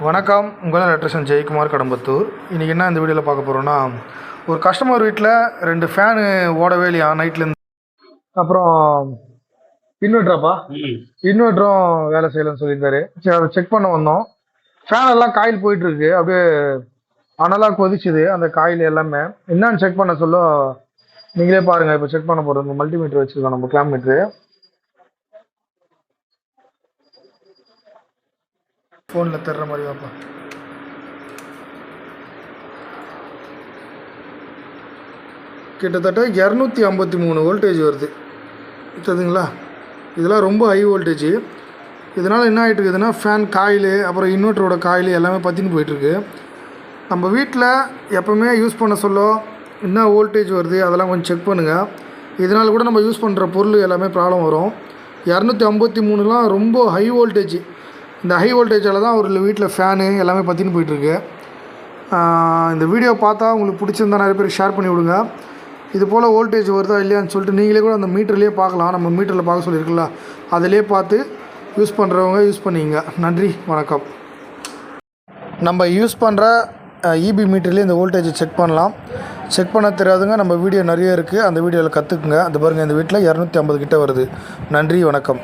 வணக்கம். உங்கள் எலக்ட்ரிஷியன் ஜெயக்குமார், கடம்பத்தூர். இன்றைக்கி என்ன இந்த வீடியோவில் பார்க்க போகிறோன்னா, ஒரு கஸ்டமர் வீட்டில் 2 ஃபேனு ஓடவே இல்லையா நைட்லேருந்து. அப்புறம் இன்வெர்டராப்பா இன்வெர்டரும் வேலை செய்யலைன்னு சொல்லியிருந்தாரு. சரி, அதை செக் பண்ண வந்தோம். ஃபேன் எல்லாம் காயில் போயிட்டுருக்கு, அப்படியே அனலாக கொதிச்சுது அந்த காயில் எல்லாமே. என்னன்னு செக் பண்ண சொல்ல நீங்களே பாருங்கள். இப்போ செக் பண்ண போகிறோம். மல்டிமீட்டர் வச்சுருக்கோம், நம்ம கிளாம் மீட்ரு. ஃபோனில் தர்ற மாதிரி வாப்பா. கிட்டத்தட்ட 253 வோல்டேஜ் வருது. தெரியுதுங்களா? இதெல்லாம் ரொம்ப ஹை வோல்டேஜ். இதனால் என்ன ஆகிட்டு இருக்குதுன்னா, ஃபேன் காயில், அப்புறம் இன்வெர்ட்டரோட காயில் எல்லாமே பற்றின்னு போயிட்டுருக்கு. நம்ம வீட்டில் எப்போவுமே யூஸ் பண்ண சொல்ல என்ன வோல்டேஜ் வருது அதெல்லாம் கொஞ்சம் செக் பண்ணுங்கள். இதனால் கூட நம்ம யூஸ் பண்ணுற பொருள் எல்லாமே ப்ராப்ளம் வரும். 253லாம் ரொம்ப ஹை வோல்டேஜ். இந்த ஹை வோல்டேஜால் தான் ஒரு வீட்டில் ஃபேனு எல்லாமே பற்றின்னு போயிட்டுருக்கு. இந்த வீடியோ பார்த்தா உங்களுக்கு பிடிச்சிருந்தா நிறைய பேருக்கு ஷேர் பண்ணி விடுங்க. இது போல் வோல்டேஜ் வருதா இல்லையான்னு சொல்லிட்டு நீங்களே கூட அந்த மீட்டர்லேயே பார்க்கலாம். நம்ம மீட்டரில் பார்க்க சொல்லியிருக்குல்ல, அதிலே பார்த்து யூஸ் பண்ணுறவங்க யூஸ் பண்ணிங்க. நன்றி, வணக்கம். நம்ம யூஸ் பண்ணுற இபி மீட்டர்லேயே இந்த வோல்டேஜை செக் பண்ணலாம். செக் பண்ண தெரியாதுங்க, நம்ம வீடியோ நிறைய இருக்குது, அந்த வீடியோவில் கற்றுக்குங்க. அது பாருங்கள், இந்த வீட்டில் 250 கிட்ட வருது. நன்றி, வணக்கம்.